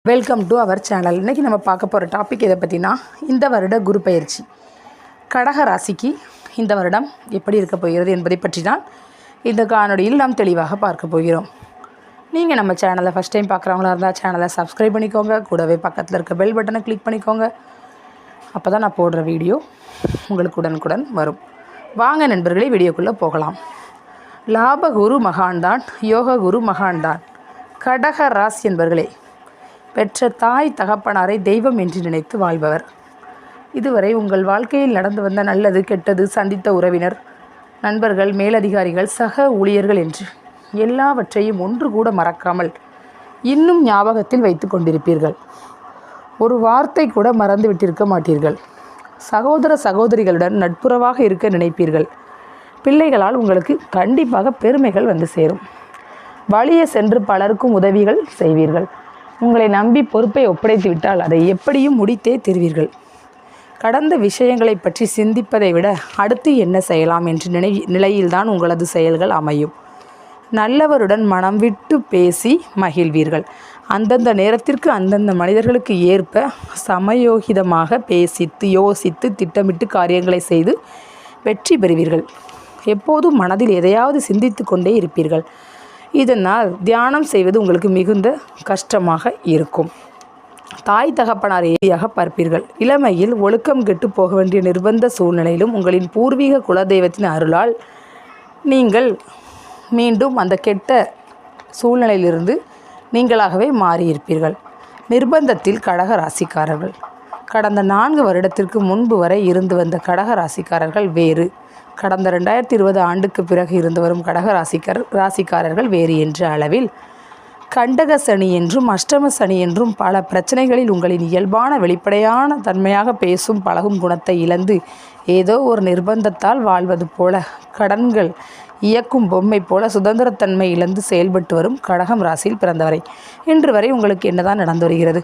Welcome to our channel. இன்றைக்கி நம்ம பார்க்க போகிற டாபிக் எதை பற்றினா, இந்த வருட குரு பயிற்சி கடக ராசிக்கு இந்த வருடம் எப்படி இருக்க போகிறது என்பதை பற்றி தான் இந்த காணொலியில் நாம் தெளிவாக பார்க்க போகிறோம். நீங்கள் நம்ம சேனலை ஃபஸ்ட் டைம் பார்க்குறவங்களா இருந்தால் சேனலை சப்ஸ்கிரைப் பண்ணிக்கோங்க. கூடவே பக்கத்தில் இருக்க பெல் பட்டனை கிளிக் பண்ணிக்கோங்க. அப்போ தான் நான் போடுற வீடியோ உங்களுக்கு உடனுக்குடன் வரும். வாங்க நண்பர்களே, வீடியோக்குள்ளே போகலாம். லாபகுரு மகான்தான், யோக குரு மகான்தான். கடக ராசி என்பர்களே, பெற்ற தாய் தகப்பனாரை தெய்வம் என்று நினைத்து வாழ்பவர். இதுவரை உங்கள் வாழ்க்கையில் நடந்து வந்த நல்லது கெட்டது, சந்தித்த உறவினர், நண்பர்கள், மேலதிகாரிகள், சக ஊழியர்கள் என்று எல்லாவற்றையும் ஒன்று கூட மறக்காமல் இன்னும் ஞாபகத்தில் வைத்து கொண்டிருப்பீர்கள். ஒரு வார்த்தை கூட மறந்து விட்டிருக்க மாட்டீர்கள். சகோதர சகோதரிகளுடன் நட்புறவாக இருக்க நினைப்பீர்கள். பிள்ளைகளால் உங்களுக்கு கண்டிப்பாக பெருமைகள் வந்து சேரும். வழியே சென்று பலருக்கும் உதவிகள் செய்வீர்கள். உங்களை நம்பி பொறுப்பை ஒப்படைத்து விட்டால் அதை எப்படியும் முடித்தே தருவீர்கள். கடந்த விஷயங்களை பற்றி சிந்திப்பதை விட அடுத்து என்ன செய்யலாம் என்ற நிலையில்தான் உங்களது செயல்கள் அமையும். நல்லவருடன் மனம் விட்டு பேசி மகிழ்வீர்கள். அந்தந்த நேரத்திற்கு அந்தந்த மனிதர்களுக்கு ஏற்ப சமயோகிதமாக பேசித்து யோசித்து திட்டமிட்டு காரியங்களை செய்து வெற்றி பெறுவீர்கள். எப்போதும் மனதில் எதையாவது சிந்தித்து கொண்டே இருப்பீர்கள். இதனால் தியானம் செய்வது உங்களுக்கு மிகுந்த கஷ்டமாக இருக்கும். தாய் தகப்பனார் ஏரியாக பார்ப்பீர்கள். இளமையில் ஒழுக்கம் கெட்டு போக வேண்டிய நிர்பந்த சூழ்நிலையிலும் உங்களின் பூர்வீக குலதெய்வத்தின் அருளால் நீங்கள் மீண்டும் அந்த கெட்ட சூழ்நிலையிலிருந்து நீங்களாகவே மாறியிருப்பீர்கள். நிர்பந்தத்தில் கடக ராசிக்காரர்கள். கடந்த 4 வருடத்திற்கு முன்பு வரை இருந்து வந்த கடக ராசிக்காரர்கள் வேறு. கடந்த 2020 ஆண்டுக்கு பிறகு இருந்து வரும் கடக ராசிக்காரர்கள் வேறு என்ற அளவில் கண்டக சனி என்றும் அஷ்டம சனி என்றும் பல பிரச்சனைகளில் உங்களின் இயல்பான வெளிப்படையான தன்மையாக பேசும் பழகும் குணத்தை இழந்து ஏதோ ஒரு நிர்பந்தத்தால் வாழ்வது போல, கடன்கள் இயக்கும் பொம்மை போல சுதந்திரத்தன்மை இழந்து செயல்பட்டு வரும் கடகம் ராசியில் பிறந்தவரை இன்று வரை உங்களுக்கு என்னதான் நடந்து வருகிறது?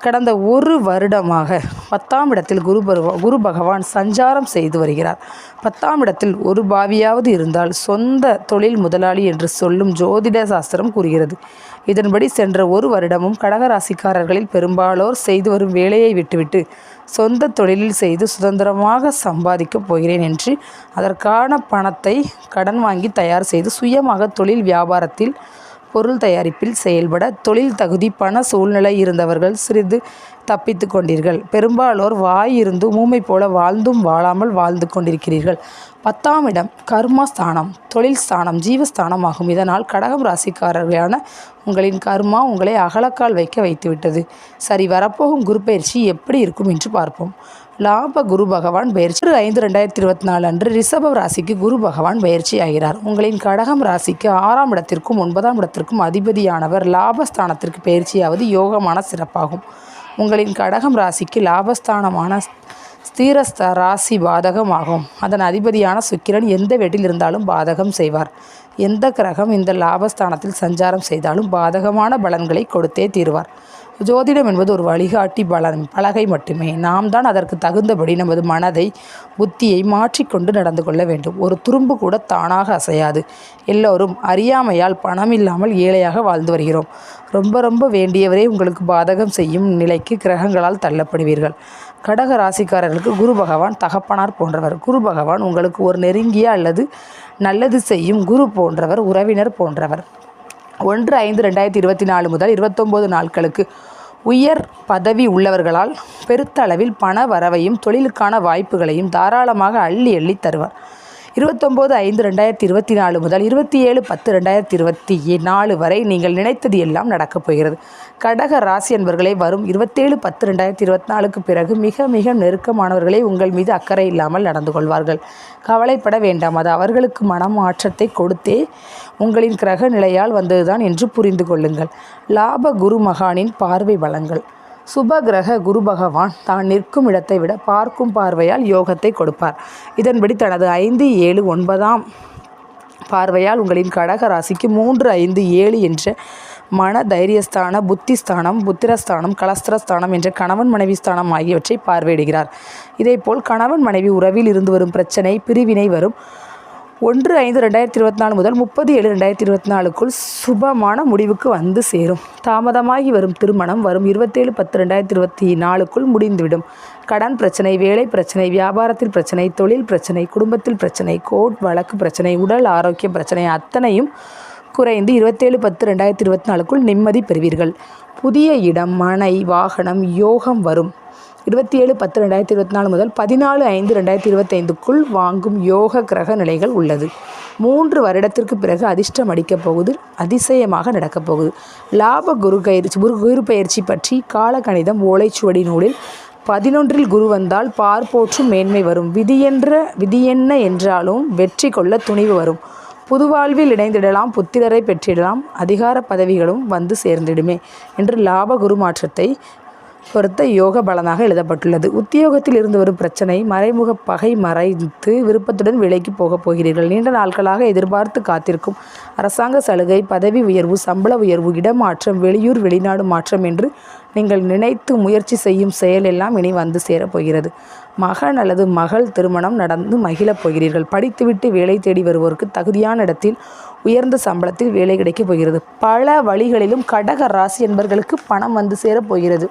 கடந்த 1 வருடமாக 10ஆம் இடத்தில் குரு பகவான் சஞ்சாரம் செய்து வருகிறார். 10ஆம் இடத்தில் ஒரு பாவியாவது இருந்தால் சொந்த தொழில் முதலாளி என்று சொல்லும் ஜோதிட சாஸ்திரம் கூறுகிறது. இதன்படி சென்ற 1 வருடமும் கடகராசிக்காரர்களில் பெரும்பாலோர் செய்து வரும் வேலையை விட்டுவிட்டு சொந்த தொழிலில் செய்து சுதந்திரமாக சம்பாதிக்கப் போகிறேன் என்று அதற்கான பணத்தை கடன் வாங்கி தயார் செய்து சுயமாக தொழில் வியாபாரத்தில் பொருள் தயாரிப்பில் செயல்பட தொழில் தகுதி பண சூழ்நிலை இருந்தவர்கள் சிறிது தப்பித்து கொண்டீர்கள். பெரும்பாலோர் வாய் இருந்து ஊமை போல வாழ்ந்தும் வாழாமல் வாழ்ந்து கொண்டிருக்கிறீர்கள். 10ஆம் இடம் கர்மா ஸ்தானம், தொழில் ஸ்தானம், ஜீவஸ்தானம் ஆகும். இதனால் கடகம் ராசிக்காரர்களான உங்களின் கர்மா உங்களை அகலக்கால் வைக்க வைத்துவிட்டது. சரி, வரப்போகும் குரு பயிற்சி எப்படி இருக்கும் என்று பார்ப்போம். லாப குரு பகவான் பயிற்சி 5/2024 அன்று ரிஷப ராசிக்கு குரு பகவான் பயிற்சி ஆகிறார். உங்களின் கடகம் ராசிக்கு 6ஆம் இடத்திற்கும் 9ஆம் இடத்திற்கும் அதிபதியானவர் லாபஸ்தானத்திற்கு பயிற்சியாவது யோகமான சிறப்பாகும். உங்களின் கடகம் ராசிக்கு லாபஸ்தானமான ஸ்திரஸ்த ராசி பாதகம் ஆகும். அதன் அதிபதியான சுக்கிரன் எந்த வீட்டில் இருந்தாலும் பாதகம் செய்வார். எந்த கிரகம் இந்த லாபஸ்தானத்தில் சஞ்சாரம் செய்தாலும் பாதகமான பலன்களை கொடுத்தே தீர்வார். ஜோதிடம் என்பது ஒரு வழிகாட்டி பலகை மட்டுமே. நாம் தான் அதற்கு தகுந்தபடி நமது மனதை புத்தியை மாற்றிக்கொண்டு நடந்து கொள்ள வேண்டும். ஒரு துரும்பு கூட தானாக அசையாது. எல்லோரும் அறியாமையால் பணம் இல்லாமல் ஏழையாக வாழ்ந்து வருகிறோம். ரொம்ப வேண்டியவரே உங்களுக்கு பாதகம் செய்யும் நிலைக்கு கிரகங்களால் தள்ளப்படுவீர்கள். கடக ராசிக்காரர்களுக்கு குரு பகவான் தகப்பனார் போன்றவர். குரு பகவான் உங்களுக்கு ஒரு நெருங்கிய அல்லது நல்லது செய்யும் குரு போன்றவர், உறவினர் போன்றவர். 1/5/2024 முதல் 29 நாட்களுக்கு உயர் பதவி உள்ளவர்களால் பெருத்த அளவில் பண வரவையும் தொழிலுக்கான வாய்ப்புகளையும் தாராளமாக அள்ளி தருவார். 29/5/2024 முதல் 27/10/2024 வரை நீங்கள் நினைத்தது எல்லாம் நடக்கப் போகிறது. கடக ராசி என்பவர்களை வரும் 27/10/2024 பிறகு மிக நெருக்கமானவர்களே உங்கள் மீது அக்கறை இல்லாமல் நடந்து கொள்வார்கள். கவலைப்பட வேண்டாம், அது அவர்களுக்கு மனமாற்றத்தை கொடுத்தே உங்களின் கிரக நிலையால் வந்ததுதான் என்று புரிந்து கொள்ளுங்கள். லாப குரு மகானின் பார்வை பலங்கள். சுப கிரக குரு பகவான் தான் நிற்கும் இடத்தை விட பார்க்கும் பார்வையால் யோகத்தை கொடுப்பார். இதன்படி தனது 5, 7, 9ஆம் பார்வையால் உங்களின் கடக ராசிக்கு 3, 5, 7 என்ற மன தைரியஸ்தான, புத்திஸ்தானம், புத்திரஸ்தானம், கலஸ்திரஸ்தானம் என்ற கணவன் மனைவி ஸ்தானம் ஆகியவற்றை பார்வையிடுகிறார். இதேபோல் கணவன் மனைவி உறவில் இருந்து வரும் பிரச்சனை, பிரிவினை வரும் 1/5/2024 முதல் 30/7/2024க்குள் சுபமான முடிவுக்கு வந்து சேரும். தாமதமாகி வரும் திருமணம் வரும் 27/10/2024க்குள் முடிந்துவிடும். கடன் பிரச்சனை, வேலை பிரச்சனை, வியாபாரத்தில் பிரச்சனை, தொழில் பிரச்சனை, குடும்பத்தில் பிரச்சனை, கோர்ட் வழக்கு பிரச்சனை, உடல் ஆரோக்கிய பிரச்சனை அத்தனையும் குறைந்து 27/10/2024க்குள் நிம்மதி பெறுவீர்கள். புதிய இடம், மனை, வாகனம் யோகம் வரும். 27/10/2024 முதல் 14/5/2025க்குள் வாங்கும் யோக கிரக நிலைகள் உள்ளது. 3 வருடத்திற்கு பிறகு அதிர்ஷ்டம் அடிக்கப் போகுது. அதிசயமாக நடக்கப் போகுது. லாப குரு பயிற்சி பற்றி காலகணிதம் ஓலைச்சுவடி நூலில் 11ல் குரு வந்தால் பார்ப்போற்றும் மேன்மை வரும். விதியென்ன என்றாலும் வெற்றி கொள்ள துணிவு வரும். புதுவாழ்வில் இணைந்திடலாம், புத்திரரை பெற்றிடலாம், அதிகார பதவிகளும் வந்து சேர்ந்திடுமே என்று லாப குரு மாற்றத்தை பொறுத்த யோக பலனாக எழுதப்பட்டுள்ளது. உத்தியோகத்தில் இருந்து வரும் பிரச்சனை, மறைமுக பகை மறைத்து விருப்பத்துடன் விலைக்கு போகப் போகிறீர்கள். நீண்ட நாட்களாக எதிர்பார்த்து காத்திருக்கும் அரசாங்க சலுகை, பதவி உயர்வு, சம்பள உயர்வு, இடமாற்றம், வெளியூர் வெளிநாடு மாற்றம் என்று நீங்கள் நினைத்து முயற்சி செய்யும் செயல் எல்லாம் இனி வந்து சேரப்போகிறது. மகன் அல்லது மகள் திருமணம் நடந்து மகிழப் போகிறீர்கள். படித்துவிட்டு வேலை தேடி வருவோருக்கு தகுதியான இடத்தில் உயர்ந்த சம்பளத்தில் வேலை கிடைக்கப் போகிறது. பல வழிகளிலும் கடக ராசி என்பவர்களுக்கு பணம் வந்து சேரப்போகிறது.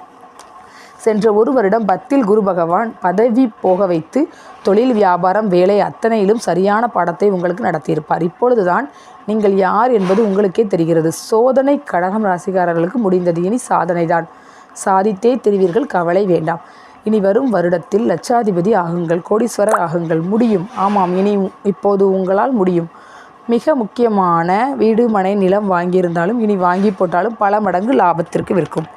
சென்ற 1 வருடம் 10ல் குரு பகவான் பதவி போக வைத்து தொழில், வியாபாரம், வேலை அத்தனையிலும் சரியான பாடத்தை உங்களுக்கு நடத்தியிருப்பார். இப்பொழுதுதான் நீங்கள் யார் என்பது உங்களுக்கே தெரிகிறது. சோதனை கடகம் ராசிக்காரர்களுக்கு முடிந்தது. இனி சாதனைதான். சாதித்தே தெரிவீர்கள். கவலை வேண்டாம். இனி வரும் வருடத்தில் லட்சாதிபதி ஆகுங்கள், கோடீஸ்வரர் ஆகுங்கள். முடியும். ஆமாம், இப்போது உங்களால் முடியும். மிக முக்கியமான வீடு, மனை, நிலம் வாங்கியிருந்தாலும் இனி வாங்கி போட்டாலும் பல மடங்கு லாபத்திற்கு விற்கும்.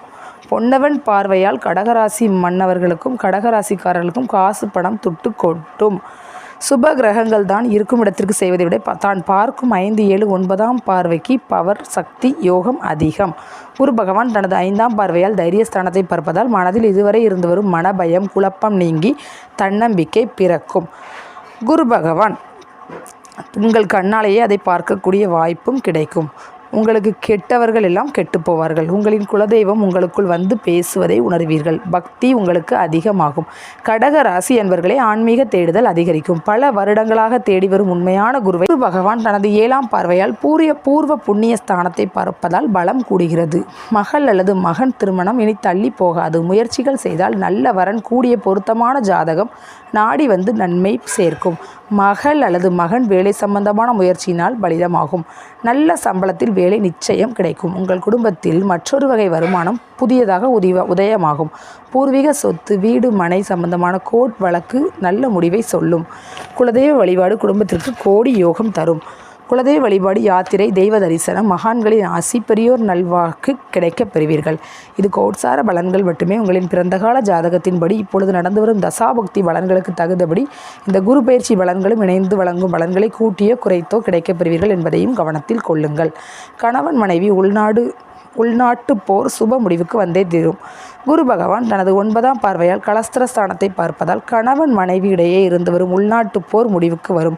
பொன்னவன் பார்வையால் கடகராசி மன்னவர்களுக்கும் கடகராசிக்காரர்களுக்கும் காசு பணம் துட்டு கொட்டும். சுப கிரகங்கள் தான் இருக்கும் இடத்திற்கு செய்வதை விட தான் பார்க்கும் 5, 7, 9ஆம் பார்வைக்கு பவர், சக்தி, யோகம் அதிகம். குரு பகவான் தனது 5ஆம் பார்வையால் தைரியஸ்தானத்தை பார்ப்பதால் மனதில் இதுவரை இருந்து வரும் மனபயம், குழப்பம் நீங்கி தன்னம்பிக்கை பிறக்கும். குரு பகவான் உங்கள் கண்ணாலேயே அதை பார்க்கக்கூடிய வாய்ப்பும் கிடைக்கும். உங்களுக்கு கெட்டவர்கள் எல்லாம் கெட்டு போவார்கள். உங்களின் குலதெய்வம் உங்களுக்குள் வந்து பேசுவதை உணர்வீர்கள். பக்தி உங்களுக்கு அதிகமாகும். கடக ராசி என்பவர்களே ஆன்மீக தேடுதல் அதிகரிக்கும். பல வருடங்களாக தேடி வரும் உண்மையான குருவை குரு பகவான் தனது 7ஆம் பார்வையால் பூர்வ புண்ணிய ஸ்தானத்தை பார்ப்பதால் பலம் கூடுகிறது. மகள் அல்லது மகன் திருமணம் இனி தள்ளி போகாது. முயற்சிகள் செய்தால் நல்ல வரன், கூடிய பொருத்தமான ஜாதகம் நாடி வந்து நன்மை சேர்க்கும். மகள் அல்லது மகன் வேலை சம்பந்தமான முயற்சியினால் பலிதமாகும். நல்ல சம்பளத்தில் வேலை நிச்சயம் கிடைக்கும். உங்கள் குடும்பத்தில் மற்றொரு வகை வருமானம் புதியதாக உதயமாகும். பூர்வீக சொத்து, வீடு, மனை சம்பந்தமான கோர்ட் வழக்கு நல்ல முடிவை சொல்லும். குலதெய்வ வழிபாடு குடும்பத்திற்கு கோடி யோகம் தரும். குலதெய்வ வழிபாடு, யாத்திரை, தெய்வ தரிசனம், மகான்களின் ஆசி, பெரியோர் நல்வாக்கு கிடைக்கப் பெறுவீர்கள். இது கோட்சார பலன்கள் மட்டுமே. உங்களின் பிறந்தகால ஜாதகத்தின்படி இப்பொழுது நடந்து வரும் தசாபக்தி பலன்களுக்கு தகுந்தபடி இந்த குரு பயிற்சி பலன்களும் இணைந்து வழங்கும் பலன்களை கூட்டியோ குறைத்தோ கிடைக்கப் பெறுவீர்கள் என்பதையும் கவனத்தில் கொள்ளுங்கள். கணவன் மனைவி உள்நாட்டு போர் சுப முடிவுக்கு வந்தே தீரும். குரு பகவான் தனது 9ஆம் பார்வையால் கலஸ்திரஸ்தானத்தை பார்ப்பதால் கணவன் மனைவி இடையே இருந்து வரும் உள்நாட்டு போர் முடிவுக்கு வரும்.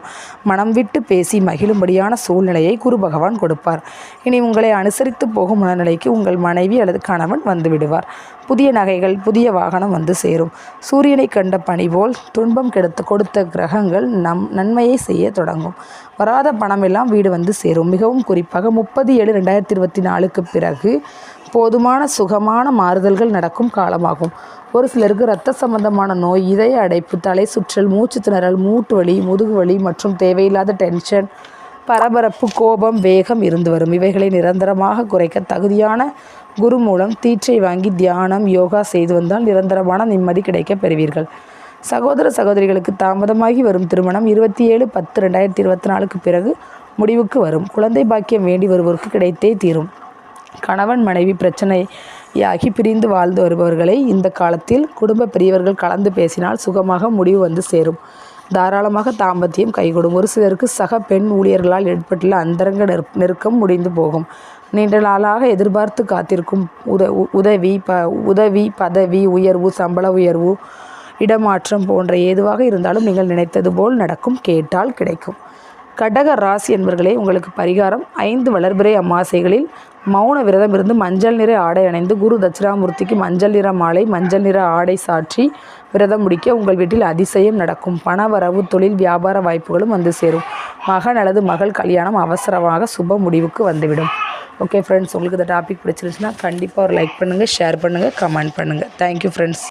மனம் விட்டு பேசி மகிழும்படியான சூழ்நிலையை குரு பகவான் கொடுப்பார். இனி உங்களை அனுசரித்து போகும் மனநிலைக்கு உங்கள் மனைவி அல்லது கணவன் வந்து விடுவார். புதிய நகைகள், புதிய வாகனம் வந்து சேரும். சூரியனை கண்ட பனி போல் துன்பம் கொடுத்த கிரகங்கள் நன்மையை செய்ய தொடங்கும். வராத பணம் எல்லாம் வீடு வந்து சேரும். மிகவும் குறிப்பாக 30/7/2024க்கு பிறகு போதுமான சுகமான மாறுதல்கள் நடக்கும் காலமாகும். ஒரு சிலருக்கு இரத்த சம்பந்தமான நோய், இதய அடைப்பு, தலை சுற்றல், மூச்சு திணறல், மூட்டு வலி, முதுகு வலி மற்றும் தேவையில்லாத டென்ஷன், பரபரப்பு, கோபம், வேகம் இருந்து வரும். இவைகளை நிரந்தரமாக குறைக்க தகுதியான குரு மூலம் தீட்சை வாங்கி தியானம், யோகா செய்து வந்தால் நிரந்தரமான நிம்மதி கிடைக்கப் பெறுவீர்கள். சகோதர சகோதரிகளுக்கு தாமதமாகி வரும் திருமணம் 27/10/2024க்கு பிறகு முடிவுக்கு வரும். குழந்தை பாக்கியம் வேண்டி வருவோருக்கு கிடைத்தே தீரும். கணவன் மனைவி பிரச்சனையாகி பிரிந்து வாழ்ந்து வருபவர்களை இந்த காலத்தில் குடும்ப பெரியவர்கள் கலந்து பேசினால் சுகமாக முடிவு வந்து சேரும். தாராளமாக தாம்பத்தியம் கைகூடும். ஒரு சிலருக்கு சக பெண் ஊழியர்களால் ஏற்பட்டுள்ள அந்தரங்க நெருக்கம் முடிந்து போகும். நீண்ட நாளாக எதிர்பார்த்து காத்திருக்கும் உதவி, பதவி உயர்வு, சம்பள உயர்வு, இடமாற்றம் போன்ற ஏதுவாக இருந்தாலும் நீங்கள் நினைத்தது போல் நடக்கும். கேட்டால் கிடைக்கும். கடக ராசி என்பவர்களே, உங்களுக்கு பரிகாரம் 5 வளர்பிறை அமாவாசைகளில் மௌன விரதம் இருந்து மஞ்சள் நிற ஆடை அணிந்து குரு தட்சிணாமூர்த்திக்கு மஞ்சள் நிற மாலை மஞ்சள் நிற ஆடை சாற்றி விரதம் முடிக்க உங்கள் வீட்டில் அதிசயம் நடக்கும். பணவரவு, தொழில், வியாபார வாய்ப்புகளும் வந்து சேரும். மகன் அல்லது மகள் கல்யாணம் அவசரமாக சுப முடிவுக்கு வந்துவிடும். ஓகே ஃப்ரெண்ட்ஸ், உங்களுக்கு இந்த டாபிக் பிடிச்சிருச்சுன்னா கண்டிப்பாக ஒரு லைக் பண்ணுங்கள், ஷேர் பண்ணுங்கள், கமெண்ட் பண்ணுங்கள். Thank you friends.